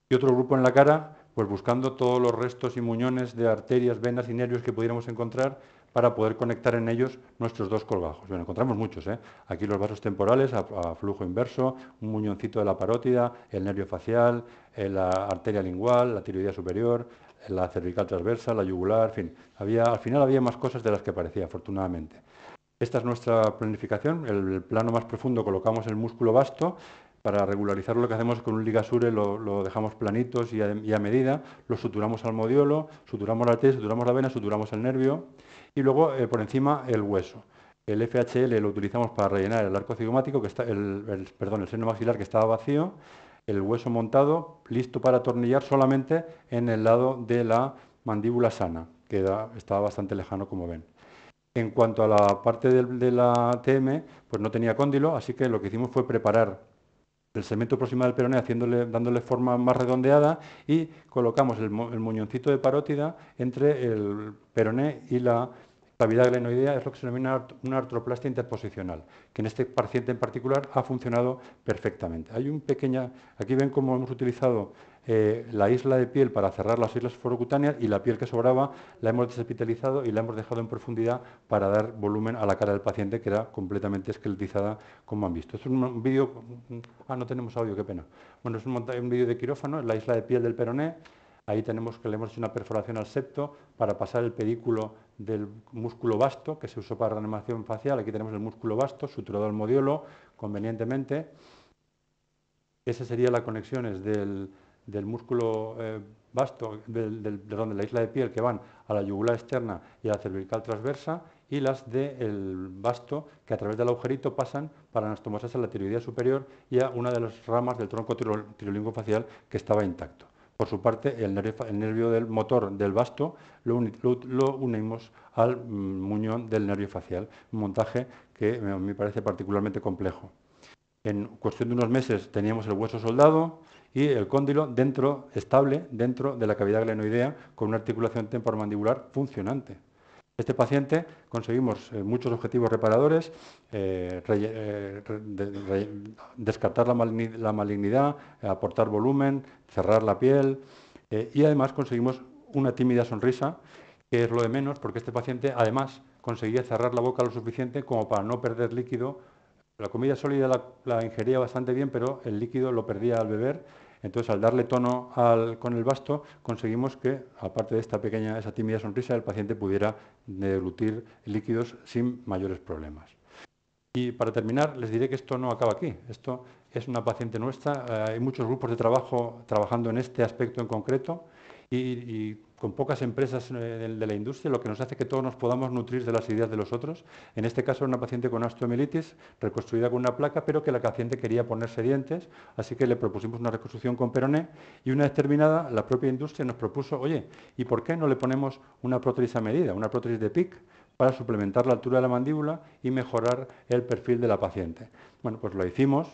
Y otro grupo en la cara, pues buscando todos los restos y muñones de arterias, venas y nervios que pudiéramos encontrar para poder conectar en ellos nuestros 2 colgajos. Bueno, encontramos muchos, ¿eh? Aquí los vasos temporales a flujo inverso, un muñoncito de la parótida, el nervio facial, la arteria lingual, la tiroidea superior, la cervical transversa, la yugular, en fin. Al final había más cosas de las que parecía, afortunadamente. Esta es nuestra planificación. El plano más profundo colocamos el músculo vasto. Para regularizarlo lo que hacemos es con un ligasure lo dejamos planitos y a medida, lo suturamos al modiolo, suturamos la arteria, suturamos la vena, suturamos el nervio y luego por encima el hueso. El FHL lo utilizamos para rellenar el arco cigomático, el seno maxilar que estaba vacío, el hueso montado, listo para atornillar solamente en el lado de la mandíbula sana, que estaba bastante lejano, como ven. En cuanto a la parte de la TM, pues no tenía cóndilo, así que lo que hicimos fue preparar el segmento proximal del peroné dándole forma más redondeada y colocamos el muñoncito de parótida entre el peroné y la cavidad glenoidea. Es lo que se denomina una artroplastia interposicional, que en este paciente en particular ha funcionado perfectamente. Aquí ven cómo hemos utilizado la isla de piel para cerrar las islas forocutáneas y la piel que sobraba la hemos desepitalizado y la hemos dejado en profundidad para dar volumen a la cara del paciente, que era completamente esqueletizada, como han visto. Esto es un vídeo... no tenemos audio, qué pena. Bueno, es un vídeo de quirófano, la isla de piel del peroné. Ahí tenemos que le hemos hecho una perforación al septo para pasar el pedículo del músculo vasto, que se usó para reanimación facial. Aquí tenemos el músculo vasto, suturado al modiolo, convenientemente. Esas serían las conexiones del músculo vasto, de la isla de piel, que van a la yugular externa y a la cervical transversa, y las del vasto, que a través del agujerito pasan para anastomosarse a la tiroidea superior y a una de las ramas del tronco tirolingofacial que estaba intacto. Por su parte, el nervio del motor del vasto lo unimos al muñón del nervio facial, un montaje que me parece particularmente complejo. En cuestión de unos meses teníamos el hueso soldado y el cóndilo estable dentro de la cavidad glenoidea con una articulación temporomandibular funcionante. Este paciente conseguimos muchos objetivos reparadores, descartar la malignidad, aportar volumen, cerrar la piel y además conseguimos una tímida sonrisa, que es lo de menos porque este paciente además conseguía cerrar la boca lo suficiente como para no perder líquido. La comida sólida la ingería bastante bien, pero el líquido lo perdía al beber. Entonces, al darle tono con el basto, conseguimos que, aparte de esa tímida sonrisa, el paciente pudiera deglutir líquidos sin mayores problemas. Y para terminar, les diré que esto no acaba aquí. Esto es una paciente nuestra. Hay muchos grupos de trabajo trabajando en este aspecto en concreto y con pocas empresas de la industria, lo que nos hace que todos nos podamos nutrir de las ideas de los otros. En este caso, era una paciente con osteomielitis, reconstruida con una placa, pero que la paciente quería ponerse dientes, así que le propusimos una reconstrucción con peroné y una vez terminada, la propia industria nos propuso, oye, ¿y por qué no le ponemos una prótesis a medida, una prótesis de PIC, para suplementar la altura de la mandíbula y mejorar el perfil de la paciente? Bueno, pues lo hicimos.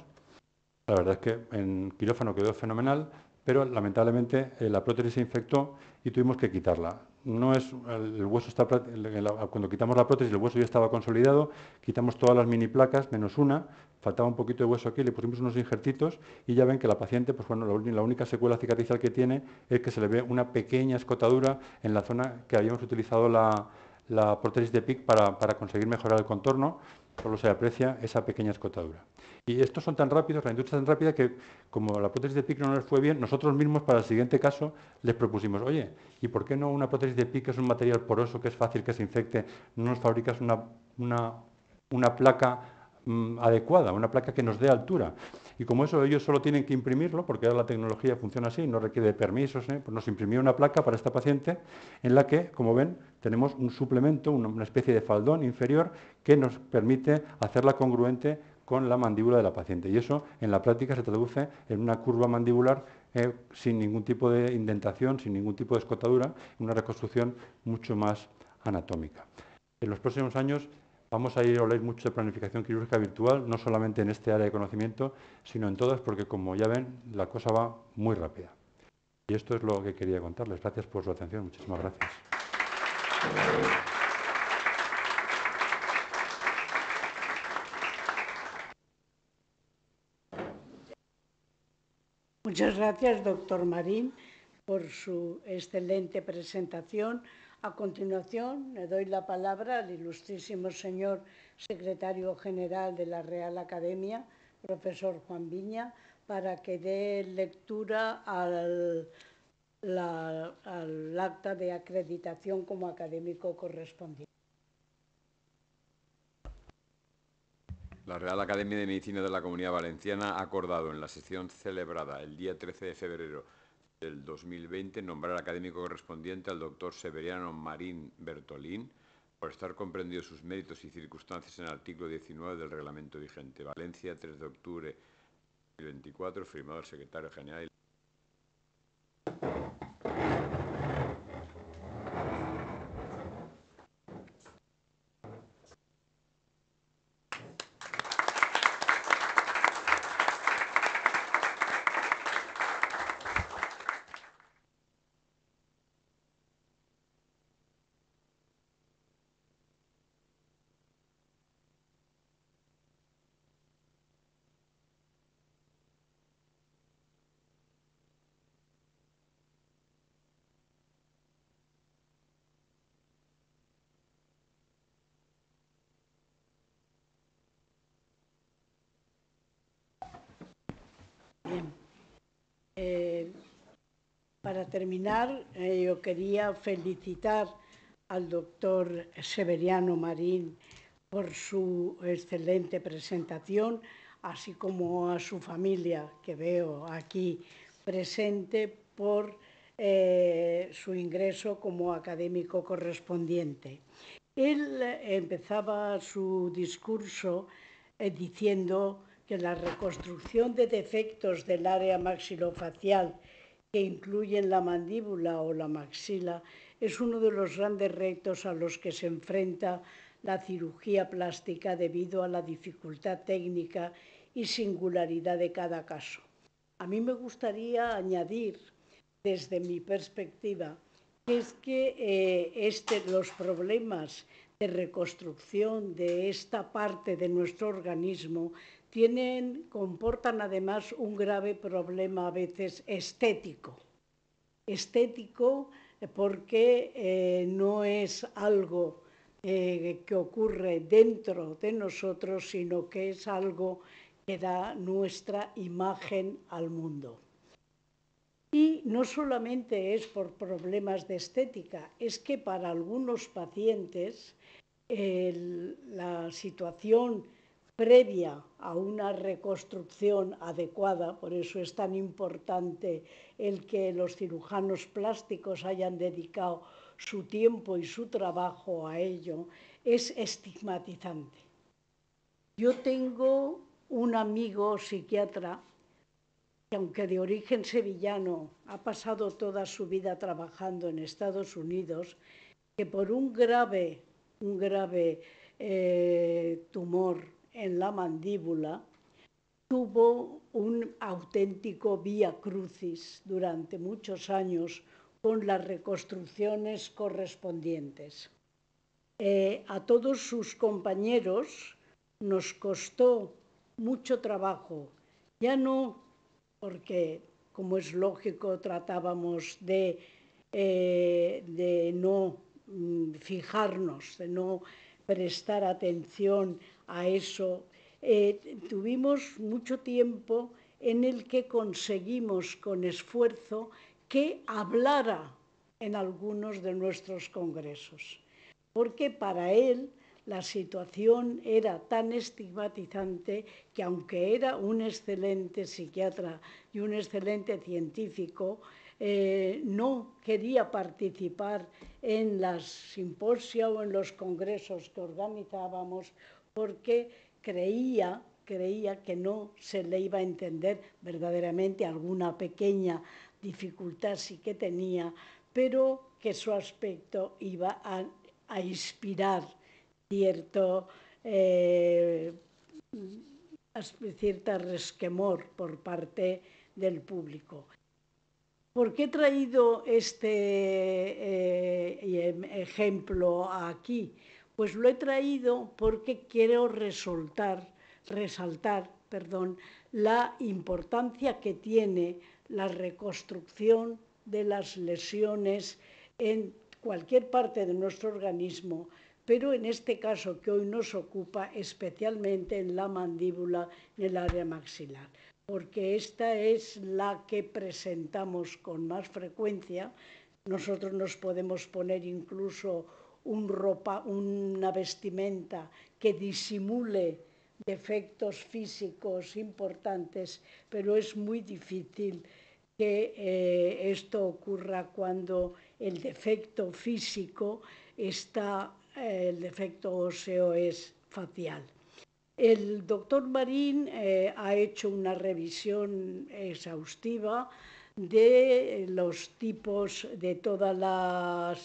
La verdad es que en quirófano quedó fenomenal, pero lamentablemente la prótesis se infectó y tuvimos que quitarla. No es, el hueso está, cuando quitamos la prótesis el hueso ya estaba consolidado, quitamos todas las mini placas menos una, faltaba un poquito de hueso aquí, le pusimos unos injertitos y ya ven que la paciente, pues bueno, la única secuela cicatricial que tiene es que se le ve una pequeña escotadura en la zona que habíamos utilizado la prótesis de PIC para conseguir mejorar el contorno. Solo se aprecia esa pequeña escotadura. Y estos son tan rápidos, la industria es tan rápida que, como la prótesis de PIC no les fue bien, nosotros mismos para el siguiente caso les propusimos, oye, ¿y por qué no una prótesis de PIC, que es un material poroso, que es fácil que se infecte, no nos fabricas una placa adecuada, una placa que nos dé altura? Y como eso ellos solo tienen que imprimirlo, porque ahora la tecnología funciona así, no requiere de permisos, pues nos imprimió una placa para esta paciente en la que, como ven, tenemos un suplemento, una especie de faldón inferior que nos permite hacerla congruente con la mandíbula de la paciente. Y eso en la práctica se traduce en una curva mandibular sin ningún tipo de indentación, sin ningún tipo de escotadura, una reconstrucción mucho más anatómica. En los próximos años vamos a ir a oír mucho de planificación quirúrgica virtual, no solamente en este área de conocimiento, sino en todas, porque como ya ven, la cosa va muy rápida. Y esto es lo que quería contarles. Gracias por su atención. Muchísimas gracias. Muchas gracias, doctor Marín, por su excelente presentación. A continuación, le doy la palabra al ilustrísimo señor secretario general de la Real Academia, profesor Juan Viña, para que dé lectura al acta de acreditación como académico correspondiente. La Real Academia de Medicina de la Comunidad Valenciana ha acordado en la sesión celebrada el día 13 de febrero del 2020 nombrar académico correspondiente al doctor Severiano Marín Bertolín por estar comprendidos sus méritos y circunstancias en el artículo 19 del reglamento vigente. Valencia, 3 de octubre de 2024, firmado el secretario general. Bien. Para terminar, yo quería felicitar al doctor Severiano Marín por su excelente presentación, así como a su familia, que veo aquí presente, por su ingreso como académico correspondiente. Él empezaba su discurso diciendo que la reconstrucción de defectos del área maxilofacial que incluyen la mandíbula o la maxila es uno de los grandes retos a los que se enfrenta la cirugía plástica debido a la dificultad técnica y singularidad de cada caso. A mí me gustaría añadir, desde mi perspectiva, que es que los problemas de reconstrucción de esta parte de nuestro organismo comportan además un grave problema a veces estético. Estético porque no es algo que ocurre dentro de nosotros, sino que es algo que da nuestra imagen al mundo. Y no solamente es por problemas de estética, es que para algunos pacientes la situación previa a una reconstrucción adecuada, por eso es tan importante el que los cirujanos plásticos hayan dedicado su tiempo y su trabajo a ello, es estigmatizante. Yo tengo un amigo psiquiatra que, aunque de origen sevillano, ha pasado toda su vida trabajando en Estados Unidos, que por un grave tumor en la mandíbula tuvo un auténtico vía crucis durante muchos años con las reconstrucciones correspondientes. A todos sus compañeros nos costó mucho trabajo, ya no porque, como es lógico, tratábamos de no fijarnos, de no prestar atención a eso. Tuvimos mucho tiempo en el que conseguimos con esfuerzo que hablara en algunos de nuestros congresos, porque para él la situación era tan estigmatizante que, aunque era un excelente psiquiatra y un excelente científico, no quería participar en las simposia o en los congresos que organizábamos porque creía que no se le iba a entender verdaderamente. Alguna pequeña dificultad sí que tenía, pero que su aspecto iba a inspirar cierta resquemor por parte del público. ¿Por qué he traído este ejemplo aquí? Pues lo he traído porque quiero resaltar la importancia que tiene la reconstrucción de las lesiones en cualquier parte de nuestro organismo, pero en este caso que hoy nos ocupa, especialmente en la mandíbula, en el área maxilar, porque esta es la que presentamos con más frecuencia. Nosotros nos podemos poner incluso una vestimenta que disimule defectos físicos importantes, pero es muy difícil que esto ocurra cuando el defecto físico el defecto óseo es facial. El doctor Marín ha hecho una revisión exhaustiva de los tipos de toda la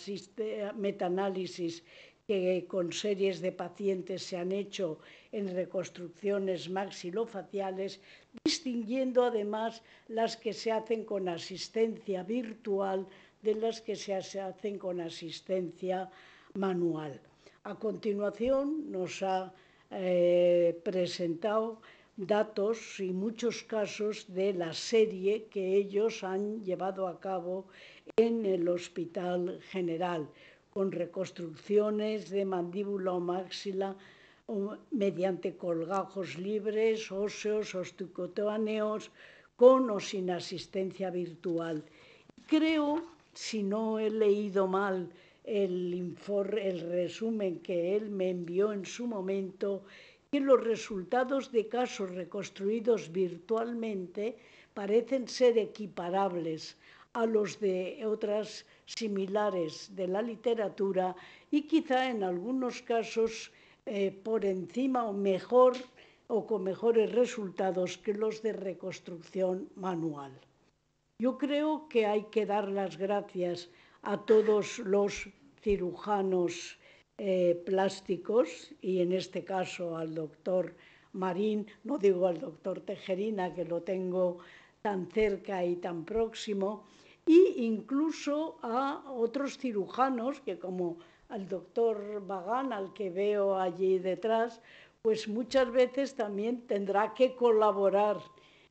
metaanálisis que con series de pacientes se han hecho en reconstrucciones maxilofaciales, distinguiendo además las que se hacen con asistencia virtual de las que se hacen con asistencia manual. A continuación nos ha presentado datos y muchos casos de la serie que ellos han llevado a cabo en el Hospital General, con reconstrucciones de mandíbula o maxila mediante colgajos libres, óseos, osteocutáneos, con o sin asistencia virtual. Creo, si no he leído mal el resumen que él me envió en su momento, que los resultados de casos reconstruidos virtualmente parecen ser equiparables a los de otras similares de la literatura y quizá en algunos casos por encima o mejor o con mejores resultados que los de reconstrucción manual. Yo creo que hay que dar las gracias a todos los cirujanos plásticos y en este caso al doctor Marín, no digo al doctor Tejerina, que lo tengo tan cerca y tan próximo, e incluso a otros cirujanos que, como al doctor Bagán, al que veo allí detrás, pues muchas veces también tendrá que colaborar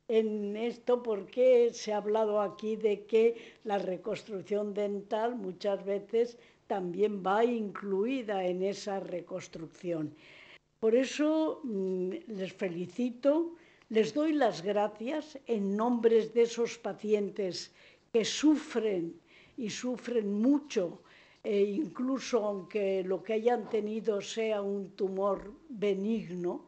en esto, porque se ha hablado aquí de que la reconstrucción dental muchas veces también va incluida en esa reconstrucción. Por eso les felicito, les doy las gracias en nombre de esos pacientes que sufren y sufren mucho, incluso aunque lo que hayan tenido sea un tumor benigno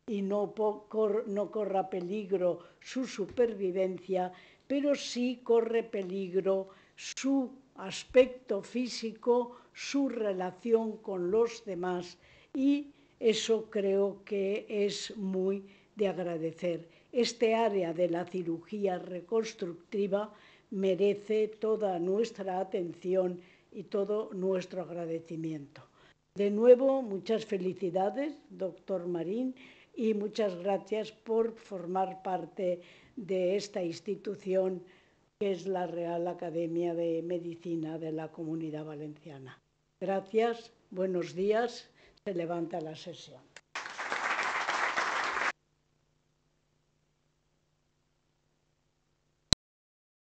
y no corra peligro su supervivencia, pero sí corre peligro su aspecto físico, su relación con los demás, y eso creo que es muy de agradecer. Este área de la cirugía reconstructiva merece toda nuestra atención y todo nuestro agradecimiento. De nuevo, muchas felicidades, doctor Marín, y muchas gracias por formar parte de esta institución que es la Real Academia de Medicina de la Comunidad Valenciana. Gracias, buenos días, se levanta la sesión.